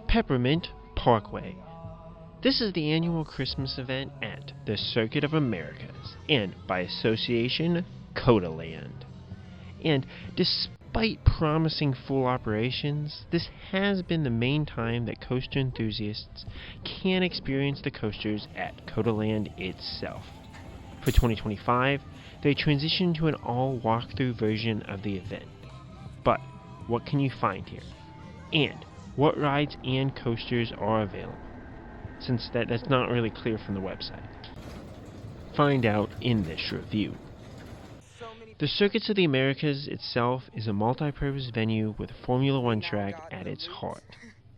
Peppermint Parkway. This is the annual Christmas event at the Circuit of Americas, and by association, COTALand. And despite promising full operations, this has been the main time that coaster enthusiasts can experience the coasters at COTALand itself. For 2025, they transitioned to an all-walkthrough version of the event. But what can you find here? And what rides and coasters are available? Since that's not really clear from the website. Find out in this review. The Circuits of the Americas itself is a multi-purpose venue with a Formula One track at its heart.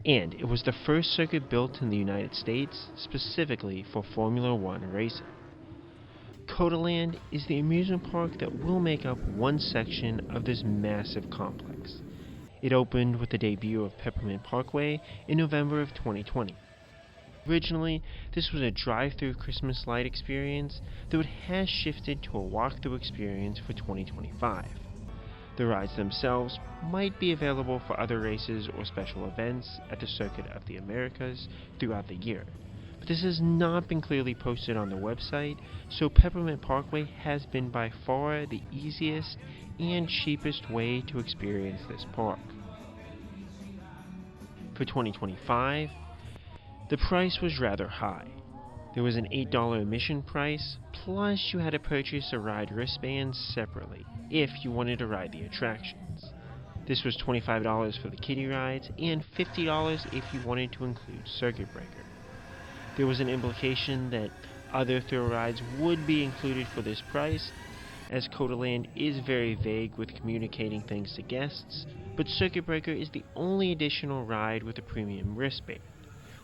And it was the first circuit built in the United States specifically for Formula One racing. COTALand is the amusement park that will make up one section of this massive complex. It opened with the debut of Peppermint Parkway in November of 2020. Originally, this was a drive-through Christmas light experience, though it has shifted to a walk-through experience for 2025. The rides themselves might be available for other races or special events at the Circuit of the Americas throughout the year, but this has not been clearly posted on the website, so Peppermint Parkway has been by far the easiest and cheapest way to experience this park. For 2025, the price was rather high. There was an $8 admission price, plus you had to purchase a ride wristband separately if you wanted to ride the attractions. This was $25 for the kiddie rides and $50 if you wanted to include Circuit Breaker. There was an implication that other thrill rides would be included for this price, as COTALand is very vague with communicating things to guests, but Circuit Breaker is the only additional ride with a premium wristband.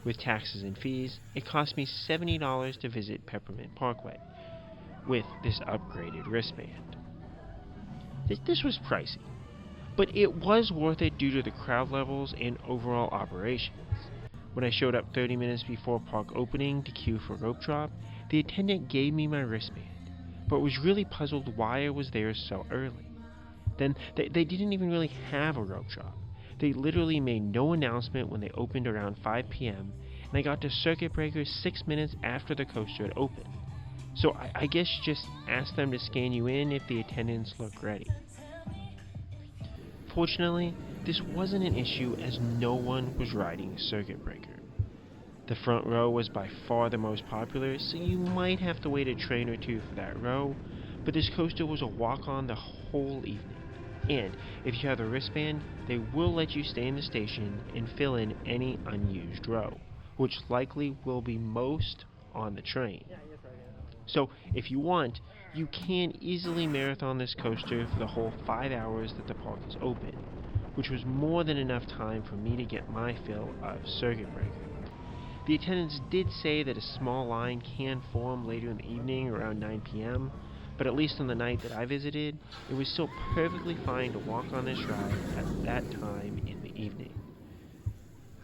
With taxes and fees, it cost me $70 to visit Peppermint Parkway with this upgraded wristband. This was pricey, but it was worth it due to the crowd levels and overall operations. When I showed up 30 minutes before park opening to queue for rope drop, the attendant gave me my wristband, but was really puzzled why I was there so early. Then they didn't even really have a rope drop. They literally made no announcement when they opened around 5 p.m., and I got to Circuit Breaker 6 minutes after the coaster had opened. So I guess just ask them to scan you in if the attendants look ready. Fortunately, this wasn't an issue as no one was riding Circuit Breaker. The front row was by far the most popular, so you might have to wait a train or two for that row, but this coaster was a walk-on the whole evening. And if you have a wristband, they will let you stay in the station and fill in any unused row, which likely will be most on the train. So if you want, you can easily marathon this coaster for the whole 5 hours that the park is open, which was more than enough time for me to get my fill of Circuit Breaker. The attendants did say that a small line can form later in the evening around 9 p.m., but at least on the night that I visited, it was still perfectly fine to walk on this ride at that time in the evening.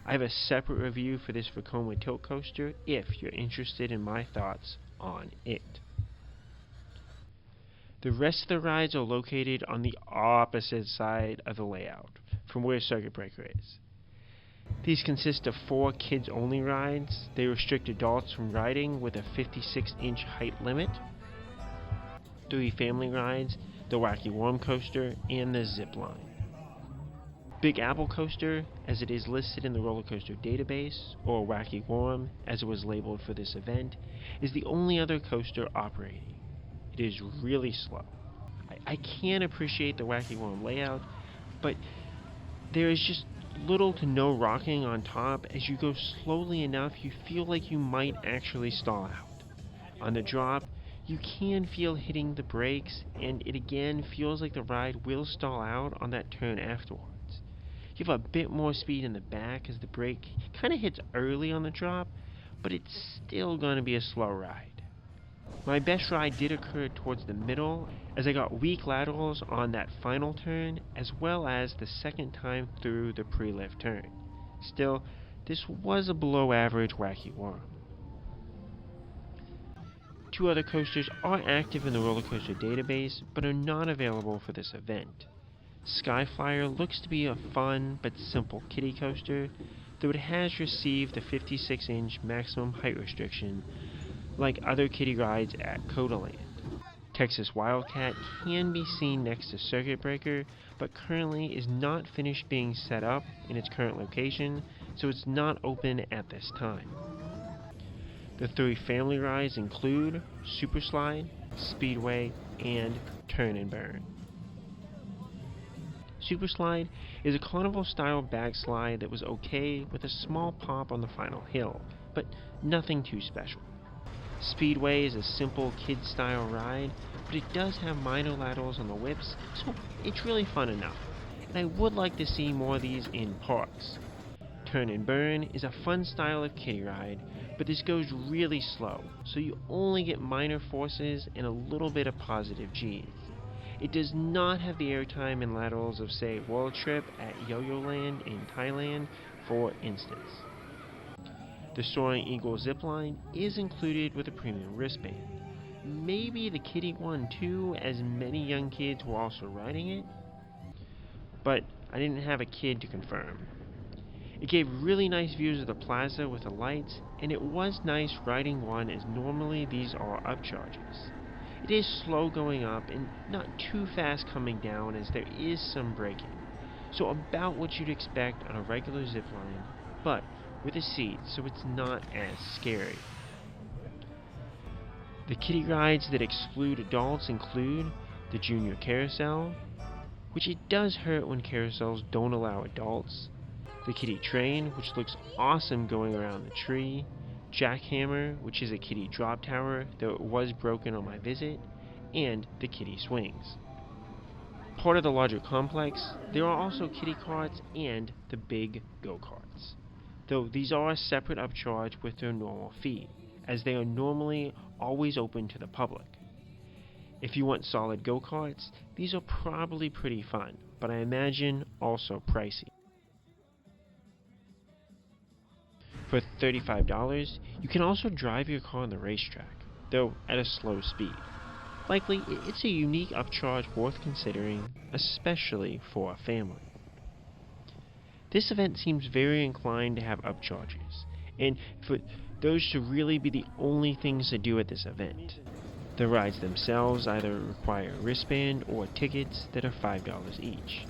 I have a separate review for this Vekoma tilt coaster if you're interested in my thoughts on it. The rest of the rides are located on the opposite side of the layout from where Circuit Breaker is. These consist of 4 kids-only rides. They restrict adults from riding with a 56-inch height limit. 3 family rides, the Wacky Worm Coaster, and the Zip Line. Big Apple Coaster, as it is listed in the roller coaster database, or Wacky Worm, as it was labeled for this event, is the only other coaster operating. It is really slow. I can appreciate the Wacky Worm layout, but there is just little to no rocking on top. As you go slowly enough, you feel like you might actually stall out. On the drop, you can feel hitting the brakes, and it again feels like the ride will stall out on that turn afterwards. You have a bit more speed in the back as the brake kind of hits early on the drop, but it's still going to be a slow ride. My best ride did occur towards the middle, as I got weak laterals on that final turn, as well as the second time through the pre-lift turn. Still, this was a below average Wacky Worm. 2 other coasters are active in the roller coaster database, but are not available for this event. Skyflyer looks to be a fun but simple kiddie coaster. though it has received the 56-inch maximum height restriction like other kiddie rides at COTALand. Texas Wildcat can be seen next to Circuit Breaker, but currently is not finished being set up in its current location, so it's not open at this time. The 3 family rides include Super Slide, Speedway, and Turn and Burn. Super Slide is a carnival-style backslide that was okay with a small pop on the final hill, but nothing too special. Speedway is a simple kid-style ride, but it does have minor laterals on the whips, so it's really fun enough, and I would like to see more of these in parks. Turn and Burn is a fun style of kiddie ride, but this goes really slow, so you only get minor forces and a little bit of positive G's. It does not have the airtime and laterals of, say, World Trip at Yo-Yo Land in Thailand, for instance. The Soaring Eagle zipline is included with a premium wristband. Maybe the kiddie one too, as many young kids were also riding it, but I didn't have a kid to confirm. It gave really nice views of the plaza with the lights, and it was nice riding one as normally these are upcharges. It is slow going up and not too fast coming down as there is some braking, so about what you'd expect on a regular zipline, but with a seat so it's not as scary. The kiddie rides that exclude adults include the Junior Carousel, which it does hurt when carousels don't allow adults, the Kiddie Train, which looks awesome going around the tree, Jackhammer, which is a kiddie drop tower, though it was broken on my visit, and the Kiddie Swings. Part of the larger complex, there are also kiddie carts and the big go-karts, though these are a separate upcharge with their normal fee, as they are normally always open to the public. If you want solid go-karts, these are probably pretty fun, but I imagine also pricey. For $35, you can also drive your car on the racetrack, though at a slow speed. Likely, it's a unique upcharge worth considering, especially for a family. This event seems very inclined to have upcharges, and for those to really be the only things to do at this event. The rides themselves either require a wristband or tickets that are $5 each.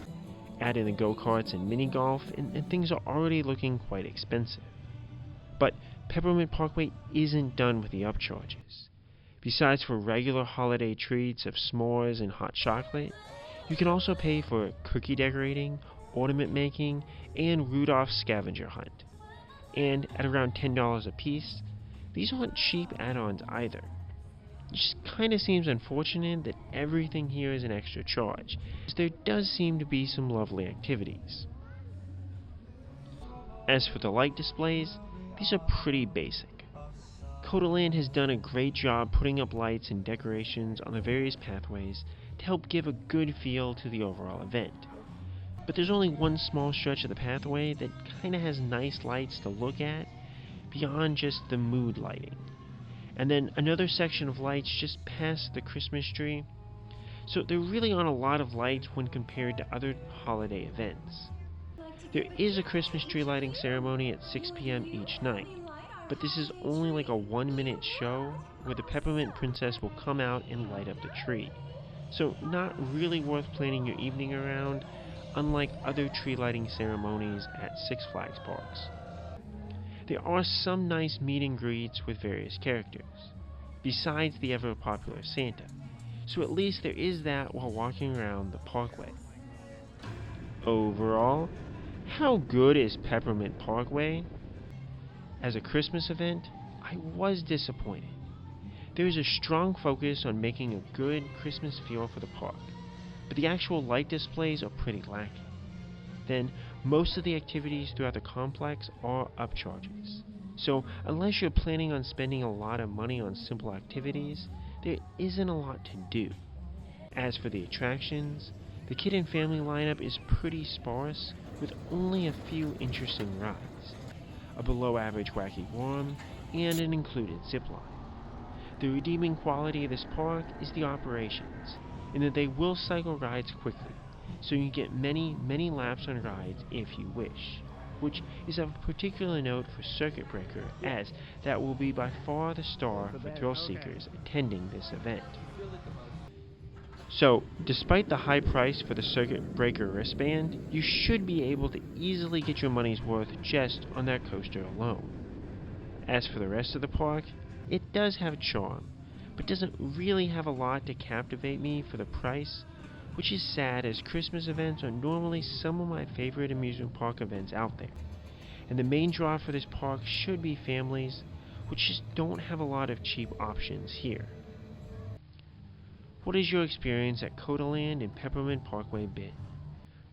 Add in the go-karts and mini-golf, and things are already looking quite expensive. But Peppermint Parkway isn't done with the upcharges. Besides for regular holiday treats of s'mores and hot chocolate, you can also pay for cookie decorating, ornament making, and Rudolph's scavenger hunt. And at around $10 a piece, these aren't cheap add-ons either. It just kinda seems unfortunate that everything here is an extra charge, as there does seem to be some lovely activities. As for the light displays, these are pretty basic. COTALand has done a great job putting up lights and decorations on the various pathways to help give a good feel to the overall event. But there's only one small stretch of the pathway that kinda has nice lights to look at, beyond just the mood lighting. And then another section of lights just past the Christmas tree, so there really aren't a lot of lights when compared to other holiday events. There is a Christmas tree lighting ceremony at 6 p.m. each night, but this is only like a 1-minute show where the Peppermint Princess will come out and light up the tree. So not really worth planning your evening around, unlike other tree lighting ceremonies at Six Flags parks. There are some nice meet and greets with various characters, besides the ever popular Santa, so at least there is that while walking around the parkway. Overall, how good is Peppermint Parkway? As a Christmas event, I was disappointed. There is a strong focus on making a good Christmas feel for the park, but the actual light displays are pretty lacking. Then, most of the activities throughout the complex are upcharges. So, unless you're planning on spending a lot of money on simple activities, there isn't a lot to do. As for the attractions, the kid and family lineup is pretty sparse, with only a few interesting rides, a below-average Wacky Worm, and an included zipline. The redeeming quality of this park is the operations, in that they will cycle rides quickly, so you can get many laps on rides if you wish, which is of particular note for Circuit Breaker, as that will be by far the star for thrill seekers attending this event. So, despite the high price for the Circuit Breaker wristband, you should be able to easily get your money's worth just on that coaster alone. As for the rest of the park, it does have a charm, but doesn't really have a lot to captivate me for the price, which is sad as Christmas events are normally some of my favorite amusement park events out there, and the main draw for this park should be families, which just don't have a lot of cheap options here. What has your experience at COTALand and Peppermint Parkway been?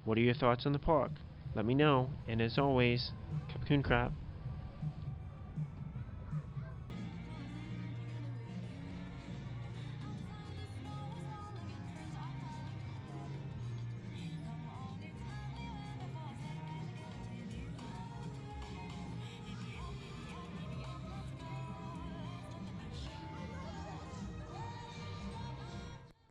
What are your thoughts on the park? Let me know, and as always, Capcoon Crap.